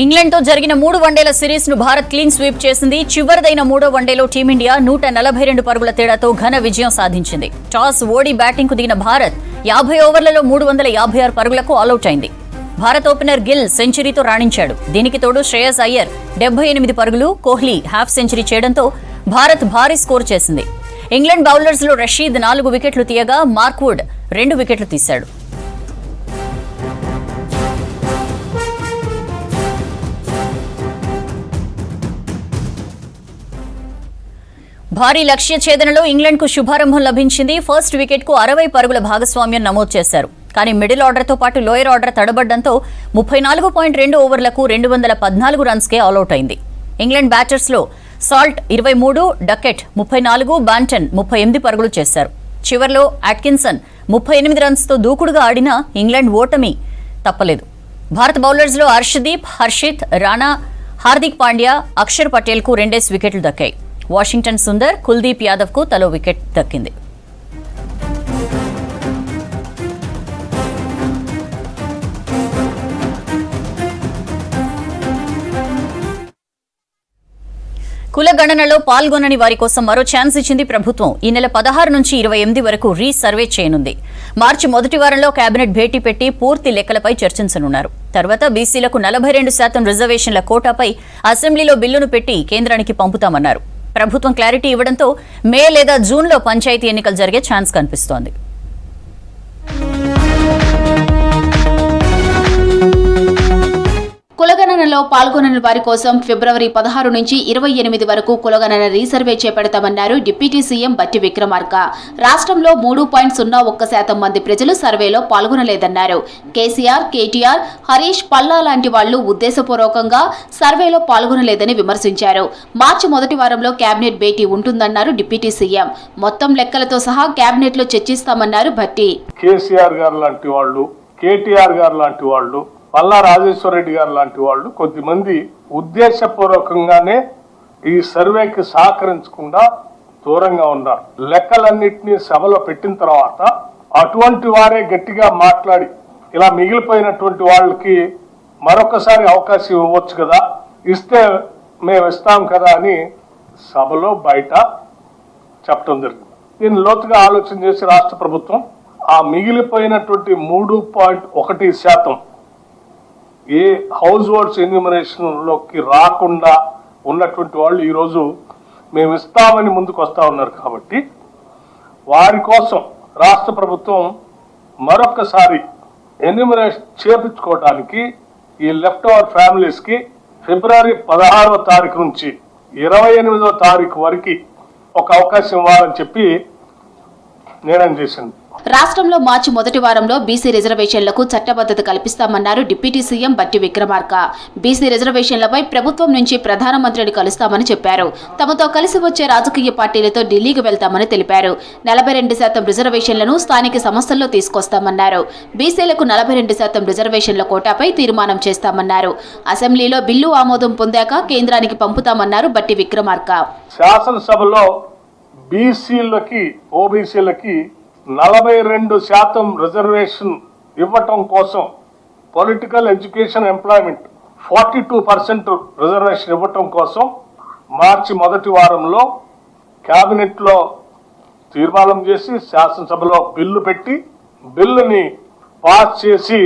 ఇంగ్లాండ్తో జరిగిన 3 వన్డేల సిరీస్ను భారత్ క్లీన్ స్వీప్ చేసింది. చివరిదైన 3వ వన్డేలో టీమిండియా 142 పరుగుల తేడాతో ఘన విజయం సాధించింది. టాస్ ఓడి బ్యాటింగ్కు దిగిన భారత్ 50 ఓవర్లలో 356 పరుగులకు ఆలౌట్ అయింది. భారత్ ఓపెనర్ గిల్ సెంచరీతో రాణించాడు. దీనికి తోడు శ్రేయస్ అయ్యర్ 78 పరుగులు, కోహ్లీ హాఫ్ సెంచరీ చేయడంతో భారత్ భారీ స్కోర్ చేసింది. ఇంగ్లాండ్ బౌలర్స్లో రషీద్ 4 వికెట్లు తీయగా మార్క్వుడ్ 2 వికెట్లు తీశాడు. భారీ లక్ష్య ఛేదనలో ఇంగ్లాండ్కు శుభారంభం లభించింది. ఫస్ట్ వికెట్కు 60 పరుగుల భాగస్వామ్యం నమోదు చేశారు. కానీ మిడిల్ ఆర్డర్తో పాటు లోయర్ ఆర్డర్ తడబడ్డంతో 34.2 ఓవర్లకు 214 రన్స్కే ఆలౌట్ అయింది. ఇంగ్లాండ్ బ్యాటర్స్లో సాల్ట్ 23, డకెట్ 34, బాంటన్ 38 పరుగులు చేశారు. చివర్లో అట్కిన్సన్ 38 రన్స్తో దూకుడుగా ఆడినా ఇంగ్లాండ్ ఓటమి తప్పలేదు. భారత బౌలర్స్లో హర్షదీప్, హర్షిత్, రాణా, హార్దిక్ పాండ్యా, అక్షర్ పటేల్కు 2 వికెట్లు దక్కాయి. వాషింగ్టన్ సుందర్, కుల్దీప్ యాదవ్కు తలో వికెట్ దక్కింది. కులగణనలో పాల్గొనని వారి కోసం మరో ఛాన్స్ ఇచ్చింది ప్రభుత్వం. ఈ నెల 16 నుంచి 28 వరకు రీసర్వే చేయనుంది. మార్చి మొదటి వారంలో కేబినెట్ భేటీ పెట్టి పూర్తి లెక్కలపై చర్చించనున్నారు. తర్వాత బీసీలకు 42% రిజర్వేషన్ల కోటాపై అసెంబ్లీలో బిల్లును పెట్టి కేంద్రానికి పంపుతామన్నారు. ప్రభుత్వం క్లారిటీ ఇవ్వడంతో మే లేదా జూన్లో పంచాయతీ ఎన్నికలు జరిగే ఛాన్స్ కనిపిస్తోంది. కులగణనలో పాల్గొనని వారి కోసం ఫిబ్రవరి 16 నుంచి 28 వరకు కులగణన రీసర్వే చేపడతామన్నారు డిప్యూటీ సీఎం బట్టి విక్రమార్క. రాష్ట్రంలో 3.01% మంది ప్రజలు సర్వేలో పాల్గొనలేదన్నారు. కేసీఆర్, కేటీఆర్, హరీష్, పల్లా లాంటి వాళ్లు ఉద్దేశపూర్వకంగా సర్వేలో పాల్గొనలేదని విమర్శించారు. మార్చి మొదటి వారంలో కేబినెట్ భేటీ ఉంటుందన్నారు డిప్యూటీ సీఎం. మొత్తం లెక్కలతో సహా కేబినెట్ లో చర్చిస్తామన్నారు భట్టి. కేసీఆర్ గారు లాంటి వాళ్ళు, కేటీఆర్ గారు లాంటి వాళ్ళు, పల్లా రాజేశ్వర రెడ్డి గారు లాంటి వాళ్ళు కొద్దిమంది ఉద్దేశపూర్వకంగానే ఈ సర్వేకి సహకరించకుండా దూరంగా ఉన్నారు. లెక్కలన్నింటినీ సభలో పెట్టిన తర్వాత అటువంటి వారే గట్టిగా మాట్లాడి ఇలా మిగిలిపోయినటువంటి వాళ్ళకి మరొకసారి అవకాశం ఇవ్వచ్చు కదా, ఇస్తే మేము ఇస్తాం కదా అని సభలో బయట చెప్పడం జరిగింది. దీన్ని లోతుగా ఆలోచన చేసి రాష్ట్ర ప్రభుత్వం ఆ మిగిలిపోయినటువంటి 3.1% ఏ హౌస్ హోల్డ్స్ ఎన్యూమరేషన్ లోకి రాకుండా ఉన్నటువంటి వాళ్ళు ఈరోజు మేము ఇస్తామని ముందుకు వస్తా ఉన్నారు. కాబట్టి వారి కోసం రాష్ట్ర ప్రభుత్వం మరొకసారి ఎన్యూమరేషన్ చేపించుకోవడానికి ఈ లెఫ్ట్ ఓవర్ ఫ్యామిలీస్కి ఫిబ్రవరి 16వ తారీఖు నుంచి 28వ తారీఖు వరకు ఒక అవకాశం ఇవ్వాలని చెప్పి నిర్ణయం చేసింది. రాష్ట్రంలో మార్చి మొదటి వారంలో బీసీ రిజర్వేషన్లకు చట్టబద్ధత కల్పిస్తామన్నారు డిప్యూటీ సీఎం బట్టి విక్రమార్క. బీసీ రిజర్వేషన్లపై ప్రభుత్వం నుంచి ప్రధానమంత్రిని కలుస్తామని చెప్పారు. తమతో కలిసి వచ్చే రాజకీయ పార్టీలతో ఢిల్లీకి వెళ్తామని తెలిపారు. 42% రిజర్వేషన్లను స్థానిక సంస్థల్లో తీసుకొస్తామన్నారు. బీసీలకు 42% రిజర్వేషన్ల కోటాపై తీర్మానం చేస్తామన్నారు. అసెంబ్లీలో బిల్లు ఆమోదం పొందాక కేంద్రానికి పంపుతామన్నారు బట్టి విక్రమార్క. శాసనసభలో బీసీలకి, ఓబీసీలకి 42% రిజర్వేషన్ ఇవ్వటం కోసం, పొలిటికల్, ఎడ్యుకేషన్, ఎంప్లాయ్మెంట్ 42% రిజర్వేషన్ ఇవ్వటం కోసం మార్చి మొదటి వారంలో క్యాబినెట్లో తీర్మానం చేసి శాసనసభలో బిల్లు పెట్టి బిల్లుని పాస్ చేసి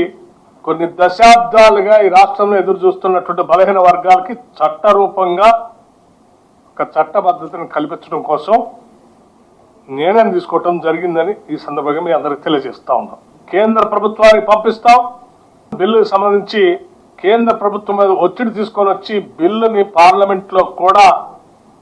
కొన్ని దశాబ్దాలుగా ఈ రాష్ట్రంలో ఎదురు చూస్తున్నటువంటి బలహీన వర్గాలకి చట్టరూపంగా ఒక చట్టబద్ధతను కల్పించడం కోసం నిర్ణయం తీసుకోవటం జరిగిందని ఈ సందర్భంగా మీ అందరికి తెలియజేస్తా ఉన్నాం. కేంద్ర ప్రభుత్వానికి పంపిస్తాం. బిల్లుకు సంబంధించి కేంద్ర ప్రభుత్వం మీద ఒత్తిడి తీసుకొని వచ్చి బిల్లుని పార్లమెంట్ లో కూడా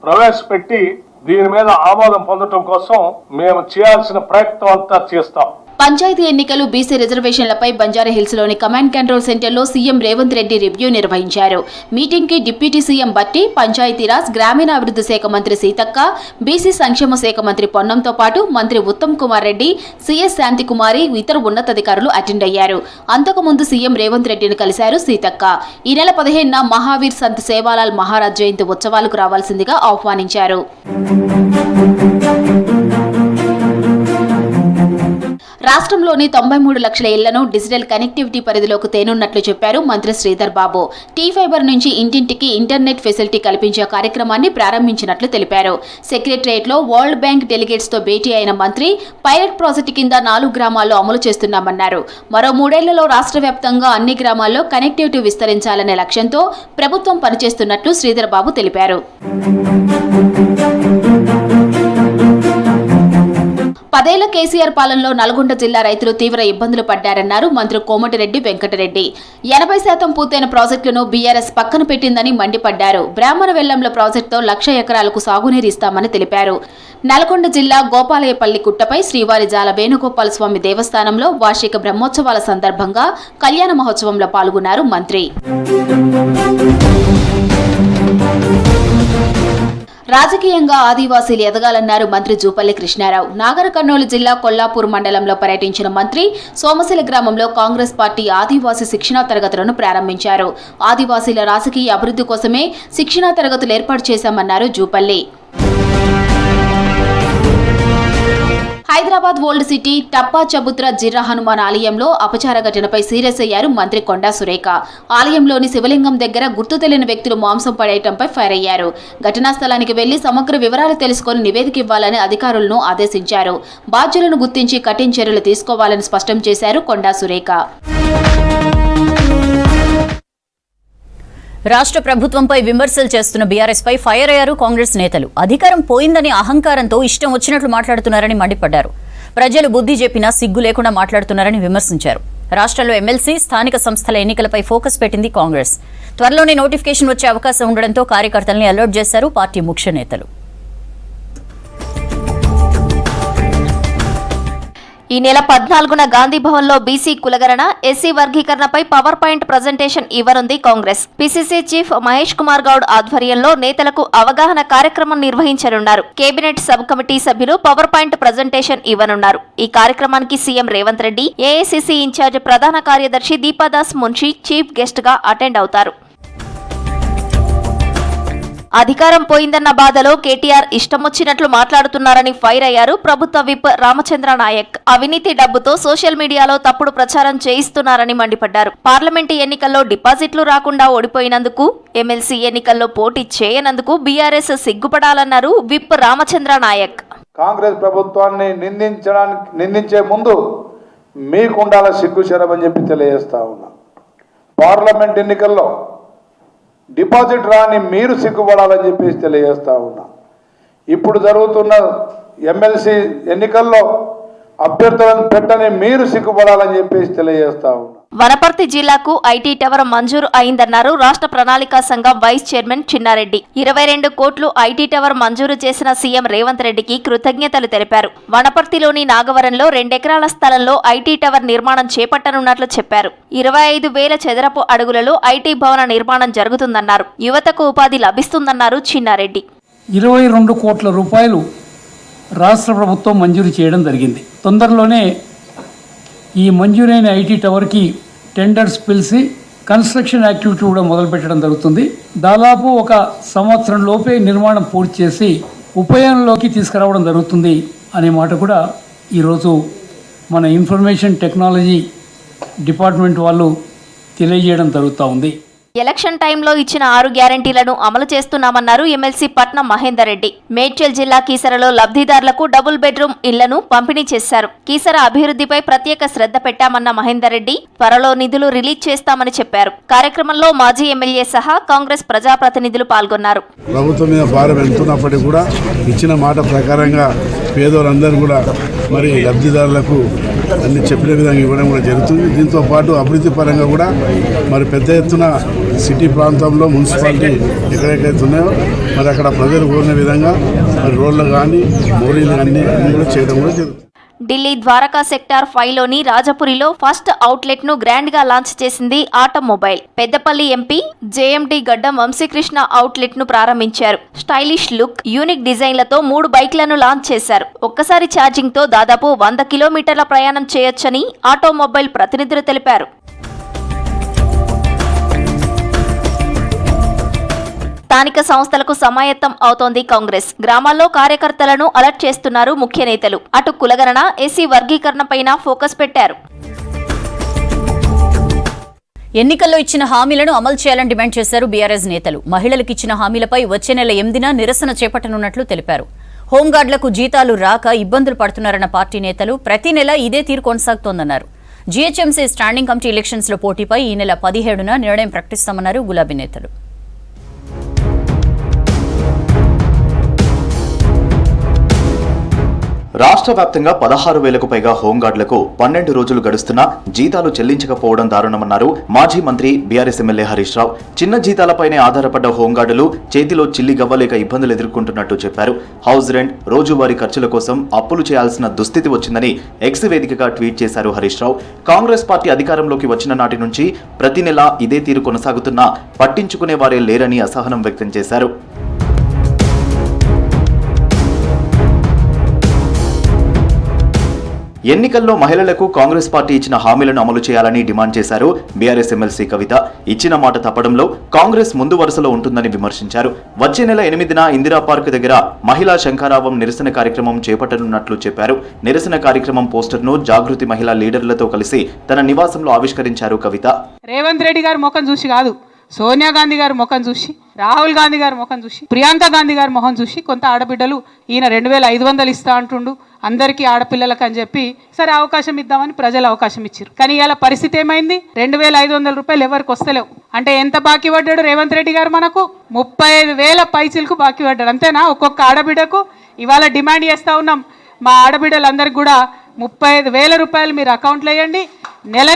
ప్రవేశపెట్టి దీని మీద ఆమోదం పొందడం కోసం మేము చేయాల్సిన ప్రయత్నం అంతా చేస్తాం. పంచాయతీ ఎన్నికలు బీసీ రిజర్వేషన్లపై బంజారాహిల్స్ లోని కమాండ్ కంట్రోల్ సెంటర్లో సీఎం రేవంత్ రెడ్డి రివ్యూ నిర్వహించారు. మీటింగ్ కి డిప్యూటీ సీఎం బట్టి, పంచాయతీరాజ్, గ్రామీణాభివృద్ధి శాఖ మంత్రి సీతక్క, బీసీ సంక్షేమ శాఖ మంత్రి పొన్నంతో పాటు మంత్రి ఉత్తమ్ కుమార్ రెడ్డి, సీఎస్ శాంతికుమారి, ఇతర ఉన్నతాధికారులు అటెండ్ అయ్యారు. అంతకుముందు సీఎం రేవంత్ రెడ్డిని కలిశారు సీతక్క. ఈ నెల 15న మహావీర్ సంత్ సేవాలాల్ మహారాజ్ జయంతి ఉత్సవాలకు రావాల్సిందిగా ఆహ్వానించారు. రాష్ట్రంలోని 93 లక్షల ఇళ్లను డిజిటల్ కనెక్టివిటీ పరిధిలోకి తేనున్నట్లు చెప్పారు మంత్రి శ్రీధర్ బాబు. టీ ఫైబర్ నుంచి ఇంటింటికి ఇంటర్నెట్ ఫెసిలిటీ కల్పించే కార్యక్రమాన్ని ప్రారంభించినట్లు తెలిపారు. సెక్రటరియట్లో వరల్డ్ బ్యాంక్ డెలిగేట్స్ తో భేటీ అయిన మంత్రి పైలట్ ప్రాజెక్టు కింద 4 గ్రామాల్లో అమలు చేస్తున్నామన్నారు. మరో 3 ఏళ్లలో రాష్ట్ర వ్యాప్తంగా అన్ని గ్రామాల్లో కనెక్టివిటీ విస్తరించాలనే లక్ష్యంతో ప్రభుత్వం పనిచేస్తున్నట్లు శ్రీధర్ బాబు తెలిపారు. 10 ఏళ్ల కేసీఆర్ పాలనలో నల్గొండ జిల్లా రైతులు తీవ్ర ఇబ్బందులు పడ్డారన్నారు మంత్రి కోమటిరెడ్డి వెంకటరెడ్డి. 80% పూర్తయిన ప్రాజెక్టులను బీఆర్ఎస్ పక్కన పెట్టిందని మండిపడ్డారు. బ్రాహ్మణ వెల్లంల ప్రాజెక్టుతో 1,00,000 ఎకరాలకు సాగునీరు ఇస్తామని తెలిపారు. నల్గొండ జిల్లా గోపాలయపల్లి గుట్టపై శ్రీవారి జాల వేణుగోపాల స్వామి దేవస్థానంలో వార్షిక బ్రహ్మోత్సవాల సందర్భంగా కళ్యాణ మహోత్సవంలో పాల్గొన్నారు మంత్రి. రాజకీయంగా ఆదివాసీలు ఎదగాలన్నారు మంత్రి జూపల్లి కృష్ణారావు. నాగర్ కర్నూలు జిల్లా కొల్లాపూర్ మండలంలో పర్యటించిన మంత్రి సోమశిల గ్రామంలో కాంగ్రెస్ పార్టీ ఆదివాసీ శిక్షణా తరగతులను ప్రారంభించారు. ఆదివాసీల రాజకీయ అభివృద్ధి కోసమే శిక్షణా తరగతులు ఏర్పాటు చేశామన్నారు జూపల్లి. హైదరాబాద్ ఓల్డ్ సిటీ టప్పా చబుత్ర జిర్రా హనుమాన్ ఆలయంలో అపచార ఘటనపై సీరియస్ అయ్యారు మంత్రి కొండా సురేఖ. ఆలయంలోని శివలింగం దగ్గర గుర్తు తెలియని వ్యక్తులు మాంసం పడేయటంపై ఫైర్ అయ్యారు. ఘటనా స్థలానికి వెళ్లి సమగ్ర వివరాలు తెలుసుకుని నివేదిక ఇవ్వాలని అధికారులను ఆదేశించారు. బాధ్యులను గుర్తించి కఠిన చర్యలు తీసుకోవాలని స్పష్టం చేశారు కొండా సురేఖ. రాష్ట్ర ప్రభుత్వంపై విమర్శలు చేస్తున్న బీఆర్ఎస్ పై ఫైర్ అయ్యారు కాంగ్రెస్ నేతలు. అధికారం పోయిందని అహంకారంతో ఇష్టం వచ్చినట్లు మాట్లాడుతున్నారని మండిపడ్డారు. ప్రజలు బుద్ధి చెప్పినా సిగ్గు లేకుండా మాట్లాడుతున్నారని విమర్శించారు. రాష్ట్రంలో ఎమ్మెల్సీ స్థానిక సంస్థల ఎన్నికలపై ఫోకస్ పెట్టింది కాంగ్రెస్. త్వరలోనే నోటిఫికేషన్ వచ్చే అవకాశం ఉండడంతో కార్యకర్తల్ని అలర్ట్ చేశారు పార్టీ ముఖ్య నేతలు. ఈ నెల 14న గాంధీ భవన్లో బీసీ కులగణన, ఎస్సీ వర్గీకరణపై పవర్ పాయింట్ ప్రజెంటేషన్ ఇవ్వనుంది కాంగ్రెస్. పీసీసీ చీఫ్ మహేష్ కుమార్ గౌడ్ ఆధ్వర్యంలో నేతలకు అవగాహన కార్యక్రమం నిర్వహించనున్నారు. కేబినెట్ సబ్ కమిటీ సభ్యులు పవర్ పాయింట్ ప్రజెంటేషన్ ఇవ్వనున్నారు. ఈ కార్యక్రమానికి CM Revanth Reddy, AICC in charge ప్రధాన కార్యదర్శి దీపాదాస్ మున్షి చీఫ్ గెస్ట్ గా అటెండ్ అవుతారు. అధికారం పోయిందన్న బాధలో కేటీఆర్ ఇష్టమొచ్చినట్లు మాట్లాడుతున్నారని ఫైర్ అయ్యారు ప్రభుత్వ విప్ రామచంద్ర నాయక్. అవినీతి డబ్బుతో సోషల్ మీడియాలో తప్పుడు ప్రచారం చేయిస్తున్నారని మండిపడ్డారు. పార్లమెంటు ఎన్నికల్లో డిపాజిట్లు రాకుండా ఓడిపోయినందుకు, ఎమ్మెల్సీ ఎన్నికల్లో పోటీ చేయనందుకు బీఆర్ఎస్ సిగ్గుపడాలన్నారు విప్ రామచంద్ర నాయక్. కాంగ్రెస్ ప్రభుత్వాన్ని నిందించే ముందు మీకుండాల సిగ్గుశరం అని చెప్పి తెలియజేస్తా ఉన్నా. పార్లమెంట్ ఎన్నికల్లో డిపాజిట్ రాని మీరు సిగ్గుపడాలని చెప్పేసి తెలియజేస్తా ఉన్నా. ఇప్పుడు జరుగుతున్న ఎమ్మెల్సీ ఎన్నికల్లో అభ్యర్థులను పెట్టని మీరు సిగ్గుపడాలని చెప్పేసి తెలియజేస్తా ఉన్నా. వనపర్తి జిల్లాకు ఐటీ టవర్ మంజూరు అయిందన్నారు రాష్ట్ర ప్రణాళికా సంఘం వైస్ చైర్మన్ చిన్నారెడ్డి. 22 కోట్లు ఐటీ టవర్ మంజూరు చేసిన సీఎం రేవంత్ రెడ్డికి కృతజ్ఞతలు తెలిపారు. వనపర్తిలోని నాగవరంలో 2 ఎకరాల స్థలంలో ఐటీ టవర్ నిర్మాణం చేపట్టనున్నట్లు చెప్పారు. 25,000 చదరపు అడుగులలో ఐటీ భవన నిర్మాణం జరుగుతుందన్నారు. యువతకు ఉపాధి లభిస్తుందన్నారు చిన్నారెడ్డి. 22 కోట్ల రూపాయలు రాష్ట్ర ప్రభుత్వం మంజూరు చేయడం జరిగింది. తొందరలోనే ఈ మంజూరైన ఐటీ టవర్కి టెండర్స్ పిలిచి కన్స్ట్రక్షన్ యాక్టివిటీ కూడా మొదలుపెట్టడం జరుగుతుంది. దాదాపు 1 సంవత్సరం లోపే నిర్మాణం పూర్తి చేసి ఉపయోగంలోకి తీసుకురావడం జరుగుతుంది అనే మాట కూడా ఈరోజు మన ఇన్ఫర్మేషన్ టెక్నాలజీ డిపార్ట్మెంట్ వాళ్ళు తెలియజేయడం జరుగుతూ ఉంది. ఎలక్షన్ టైంలో ఇచ్చిన 6 గ్యారంటీలను అమలు చేస్తున్నామన్నారు ఎమ్మెల్సీ పట్నం మహేందర్ రెడ్డి. మేడ్చల్ జిల్లా కీసరలో లబ్ధిదారులకు డబుల్ బెడ్రూమ్ ఇళ్లను పంపిణీ చేశారు. కీసర అభివృద్ధిపై ప్రత్యేక శ్రద్ధ పెట్టామన్న మహేందర్ రెడ్డి త్వరలో నిధులు రిలీజ్ చేస్తామని చెప్పారు. కార్యక్రమంలో మాజీ ఎమ్మెల్యే సహా కాంగ్రెస్ ప్రజాప్రతినిధులు పాల్గొన్నారు. ప్రభుత్వం మీద భారం ఎంతున్నప్పటికీ కూడా ఇచ్చిన మాట ప్రకారంగా పేదవాళ్ళందరూ కూడా మరి లబ్ధిదారులకు అన్ని చెప్పిన విధంగా ఇవ్వడం కూడా జరుగుతుంది. దీంతో పాటు అభివృద్ధి పరంగా కూడా మరి పెద్ద ఎత్తున సిటీ ప్రాంతంలో మున్సిపాలిటీ ఎక్కడెక్కడైతే ఉన్నాయో మరి అక్కడ ప్రజలు కోరిన విధంగా మరి రోడ్లు కానీ మోరీలు అన్నీ కూడా చేయడం కూడా జరుగుతుంది. ఢిల్లీ ద్వారకా సెక్టార్ 5లోని రాజపురిలో ఫస్ట్ అవుట్లెట్ ను గ్రాండ్ గా లాంచ్ చేసింది automobile. Peddapalli MP JMD Gaddam Vamsikrishna outlet ను ప్రారంభించారు. స్టైలిష్ లుక్, యూనిక్ డిజైన్లతో 3 బైక్లను లాంచ్ చేశారు. ఒక్కసారి ఛార్జింగ్ తో దాదాపు 100 కిలోమీటర్ల ప్రయాణం చేయొచ్చని ఆటోమొబైల్ ప్రతినిధులు తెలిపారు. స్థానిక సంస్థలకు సమాయత్తం అవుతోంది కాంగ్రెస్. గ్రామాల్లో కార్యకర్తలను అలర్ట్ చేస్తున్నారు ముఖ్య నేతలు. అటు కులగణన, ఎస్సీ వర్గీకరణపైన ఫోకస్ పెట్టారు. ఎన్నికల్లో ఇచ్చిన హామీలను అమలు చేయాలని డిమాండ్ చేశారు బీఆర్ఎస్ నేతలు. మహిళలకు ఇచ్చిన హామీలపై వచ్చే నెల 8న నిరసన చేపట్టనున్నట్లు తెలిపారు. హోంగార్డులకు జీతాలు రాక ఇబ్బందులు పడుతున్నారన్న పార్టీ నేతలు ప్రతి నెల ఇదే తీరు కొనసాగుతోందన్నారు. జీహెచ్ఎంసీ స్టాండింగ్ కమిటీ ఎలక్షన్స్ లో పోటీపై ఈ నెల 17న నిర్ణయం ప్రకటిస్తామన్నారు గులాబీ నేతలు. రాష్ట్ర వ్యాప్తంగా 16,000కు పైగా హోంగార్డులకు 12 రోజులు గడుస్తున్నా జీతాలు చెల్లించకపోవడం దారుణమన్నారు మాజీ మంత్రి బీఆర్ఎస్ ఎమ్మెల్యే హరీష్ రావు. చిన్న జీతాలపైనే ఆధారపడ్డ హోంగార్డులు చేతిలో చిల్లి గవ్వలేక ఇబ్బందులు ఎదుర్కొంటున్నట్టు చెప్పారు. హౌస్ రెంట్, రోజువారీ ఖర్చుల కోసం అప్పులు చేయాల్సిన దుస్థితి వచ్చిందని ఎక్స్ వేదికగా ట్వీట్ చేశారు హరీష్ రావు. కాంగ్రెస్ పార్టీ అధికారంలోకి వచ్చిన నాటి నుంచి ప్రతి నెల ఇదే తీరు కొనసాగుతున్నా పట్టించుకునే వారే లేరని అసహనం వ్యక్తం చేశారు. ఎన్నికల్లో మహిళలకు కాంగ్రెస్ పార్టీ ఇచ్చిన హామీలను అమలు చేయాలని డిమాండ్ చేశారు బీఆర్ఎస్ ఎమ్మెల్సీ కవిత. ఇచ్చిన మాట తప్పడంలో కాంగ్రెస్ ముందు వరుసలో ఉంటుందని విమర్శించారు. వచ్చే నెల 8న ఇందిరా పార్క్ దగ్గర మహిళా శంఖారావం నిరసన కార్యక్రమం చేపట్టనున్నట్లు చెప్పారు. నిరసన కార్యక్రమం పోస్టర్ను జాగృతి మహిళా లీడర్లతో కలిసి తన నివాసంలో ఆవిష్కరించారు కవిత. రేవంత్ రెడ్డి గారి ముఖం చూసి కాదు, సోనియా గాంధీ గారి ముఖం చూసి, రాహుల్ గాంధీ గారి ముఖం చూసి, ప్రియాంక గాంధీ గారి ముఖం చూసి కొంత ఆడబిడ్డలు ఈయన 2500 ఇస్తా అంటుండు అందరికీ ఆడపిల్లలకు అని చెప్పి సరే అవకాశం ఇద్దామని ప్రజలు అవకాశం ఇచ్చారు. కానీ ఇలా పరిస్థితి ఏమైంది? 2500 రూపాయలు ఎవరికి వస్తలేవు. అంటే ఎంత బాకీ పడ్డాడు రేవంత్ రెడ్డి గారు? మనకు 35,000 పైసలకు బాకీ పడ్డాడు. అంతేనా? ఒక్కొక్క ఆడబిడ్డకు ఇవాళ డిమాండ్ చేస్తూ ఉన్నాం, మా ఆడబిడ్డలందరికీ కూడా 35,000 రూపాయలు మీరు అకౌంట్లో వేయండి,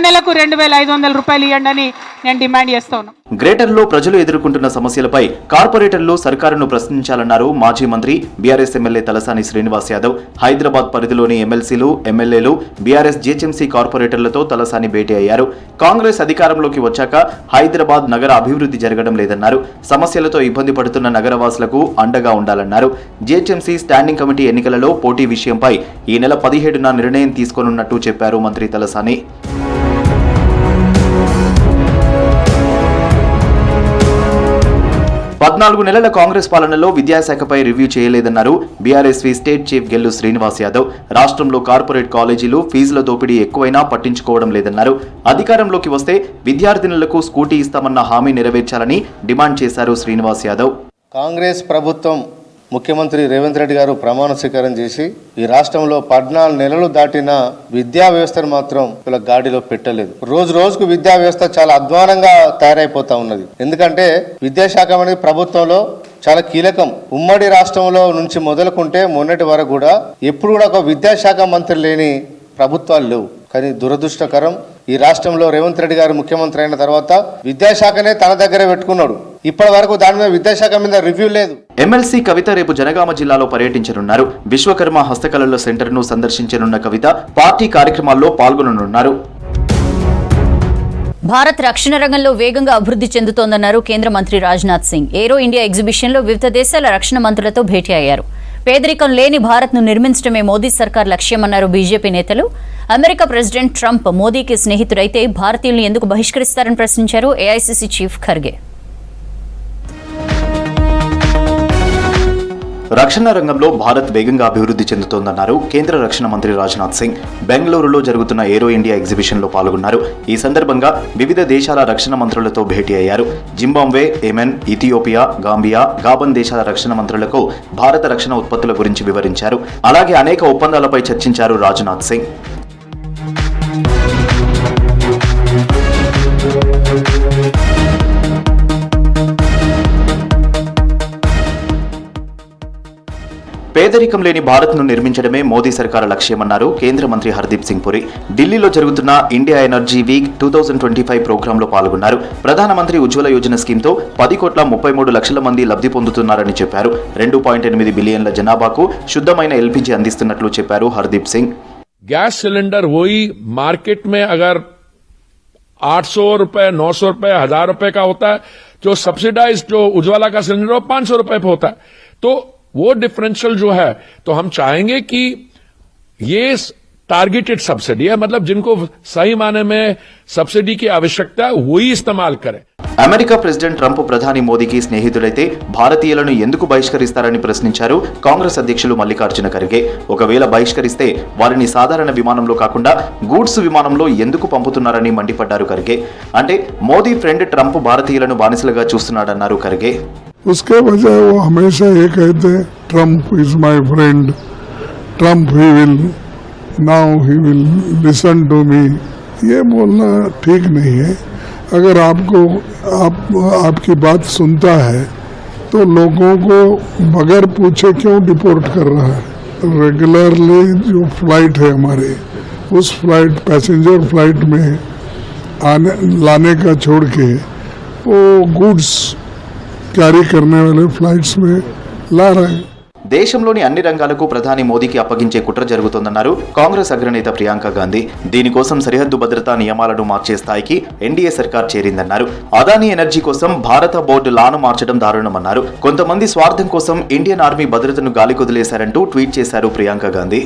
నెలకు 2500 రూపాయలు ఇవ్వండి అని నేను డిమాండ్ చేస్తా ఉన్నాను. గ్రేటర్లో ప్రజలు ఎదుర్కొంటున్న సమస్యలపై కార్పొరేటర్లు సర్కారును ప్రశ్నించాలన్నారు మాజీ మంత్రి బీఆర్ఎస్ ఎమ్మెల్యే తలసాని శ్రీనివాస్ యాదవ్. హైదరాబాద్ పరిధిలోని ఎమ్మెల్సీలు, ఎమ్మెల్యేలు, బీఆర్ఎస్ జీహెచ్ఎంసీ కార్పొరేటర్లతో తలసాని భేటీ అయ్యారు. కాంగ్రెస్ అధికారంలోకి వచ్చాక హైదరాబాద్ నగర అభివృద్ధి జరగడం లేదన్నారు. సమస్యలతో ఇబ్బంది పడుతున్న నగరవాసులకు అండగా ఉండాలన్నారు. జీహెచ్ఎంసీ స్టాండింగ్ కమిటీ ఎన్నికలలో పోటీ విషయంపై ఈ నెల 17న నిర్ణయం తీసుకోనున్నట్టు చెప్పారు మంత్రి తలసాని. 14 నెలల కాంగ్రెస్ పాలనలో విద్యాశాఖపై రివ్యూ చేయలేదన్నారు BRSV state chief Gellu Srinivas Yadav. రాష్ట్రంలో కార్పొరేట్ కాలేజీలు ఫీజుల దోపిడీ ఎక్కువైనా పట్టించుకోవడం లేదన్నారు. అధికారంలోకి వస్తే విద్యార్థినులకు స్కూటీ ఇస్తామన్న హామీ నెరవేర్చాలని డిమాండ్ చేశారు శ్రీనివాస్ యాదవ్. కాంగ్రెస్ ప్రభుత్వం ముఖ్యమంత్రి రేవంత్ రెడ్డి గారు ప్రమాణ స్వీకారం చేసి ఈ రాష్ట్రంలో 14 నెలలు దాటిన విద్యా వ్యవస్థను మాత్రం ఇలా గాడిలో పెట్టలేదు. రోజు రోజుకు విద్యా వ్యవస్థ చాలా అధ్వానంగా తయారైపోతా ఉన్నది. ఎందుకంటే విద్యాశాఖ అనేది ప్రభుత్వంలో చాలా కీలకం. ఉమ్మడి రాష్ట్రంలో నుంచి మొదలుకుంటే మొన్నటి వరకు కూడా ఎప్పుడు కూడా ఒక విద్యాశాఖ మంత్రి లేని ప్రభుత్వాలు లేవు. కానీ దురదృష్టకరం, ఈ రాష్ట్రంలో రేవంత్ రెడ్డి గారు ముఖ్యమంత్రి అయిన తర్వాత విద్యాశాఖనే తన దగ్గరే పెట్టుకున్నాడు. ఇప్పటి వరకు దాని మీద విద్యాశాఖ మీద రివ్యూ లేదు. ఎమ్మెల్సీ కవిత రేపు జనగామ జిల్లాలో పర్యటించనున్నారు. విశ్వకర్మ హస్తకళల సెంటర్ను సందర్శించనున్న కవిత పార్టీ కార్యక్రమాల్లో పాల్గొననున్నారు. భారత్ రక్షణ రంగంలో వేగంగా అభివృద్ధి చెందుతోందన్నారు కేంద్ర మంత్రి రాజ్నాథ్ సింగ్. ఏరో ఇండియా ఎగ్జిబిషన్లో వివిధ దేశాల రక్షణ మంత్రులతో భేటీ అయ్యారు. పేదరికం లేని భారత్ను నిర్మించడమే మోదీ సర్కార్ లక్ష్యమన్నారు బీజేపీ నేతలు. అమెరికా ప్రెసిడెంట్ ట్రంప్ మోదీకి స్నేహితుడైతే భారతీయులను ఎందుకు బహిష్కరిస్తారని ప్రశ్నించారు ఏఐసీసీ చీఫ్ ఖర్గే. రక్షణ రంగంలో భారత్ వేగంగా అభివృద్ధి చెందుతోందన్నారు కేంద్ర రక్షణ మంత్రి రాజ్నాథ్ సింగ్. బెంగళూరులో జరుగుతున్న ఏరో ఇండియా ఎగ్జిబిషన్లో పాల్గొన్నారు. ఈ సందర్భంగా వివిధ దేశాల రక్షణ మంత్రులతో భేటీ అయ్యారు. Zimbabwe, Yemen, Ethiopia, Gambia, Gabon దేశాల రక్షణ మంత్రులకు భారత రక్షణ ఉత్పత్తుల గురించి వివరించారు. అలాగే అనేక ఒప్పందాలపై చర్చించారు రాజ్నాథ్ సింగ్. పేదరికం లేని భారత్ను నిర్మించడమే మోదీ సర్కార్ లక్ష్యమన్నారు కేంద్ర మంత్రి హర్దీప్ సింగ్ పురి. ఢిల్లీలో జరుగుతున్న ఇండియా ఎనర్జీ వీక్ 2025 ప్రోగ్రాంలో పాల్గొన్నారు. ప్రధానమంత్రి ఉజ్వల యోజన స్కీమ్తో 10,33,00,000 మంది లబ్ధి పొందుతున్నారని చెప్పారు. 2.8 బిలియన్ల జనాభాకు శుద్ధమైన ఎల్పీజీ అందిస్తున్నట్లు చెప్పారు హర్దీప్ సింగ్. गैस सिलेंडर वही मार्केट में अगर 800 रुपए, 900 रुपए, 1000 रुपए का होता है, जो सब्सिडाइज जो उज्ज्वला का सिलेंडर वो 500 रुपए पे होता है. तो वो डिफरेंशियल जो है, तो हम चाहेंगे कि ये टारगेटेड सब्सिडी है, मतलब जिनको सही माने में सब्सिडी की आवश्यकता है वही इस्तेमाल करें। అమెరికా ప్రెసిడెంట్ ట్రంప్ ప్రధాని మోదీకి స్నేహితులైతే భారతీయులను ఎందుకు బహిష్కరిస్తారని ప్రశ్నించారు కాంగ్రెస్ అధ్యక్షులు మల్లికార్జున ఖర్గే. ఒకవేళ బహిష్కరిస్తే వారిని సాధారణ విమానంలో కాకుండా గూడ్స్ విమానంలో ఎందుకు పంపుతున్నారని మండిపడ్డారు ఖర్గే. అంటే మోదీ ఫ్రెండ్ ట్రంప్ భారతీయులను బానిసలుగా చూస్తున్నాడన్నారు ఖర్గే. उसके वजह वो हमेशा ये कहते Trump is my friend, Trump he will listen to me. ये बोलना ठीक नहीं है. अगर आपकी बात सुनता है तो लोगों को बगैर पूछे क्यों डिपोर्ट कर रहा है. रेगुलरली जो फ्लाइट है हमारे, उस फ्लाइट पैसेंजर फ्लाइट में लाने का छोड़ के वो गुड्स कैरी करने वाले फ्लाइट्स में ला रहे हैं. దేశంలోని అన్ని రంగాలకు ప్రధాని మోదీకి అప్పగించే కుట్ర జరుగుతోందన్నారు కాంగ్రెస్ అగ్రనేత ప్రియాంక గాంధీ. దీనికోసం సరిహద్దు భద్రతా నియమాలను మార్చే స్థాయికి ఎన్డీఏ సర్కార్ చేరిందన్నారు. అదానీ ఎనర్జీ కోసం భారత బోర్డు లాను మార్చడం దారుణమన్నారు. కొంతమంది స్వార్థం కోసం ఇండియన్ ఆర్మీ భద్రతను గాలికొదిలేశారంటూ ట్వీట్ చేశారు ప్రియాంక గాంధీ.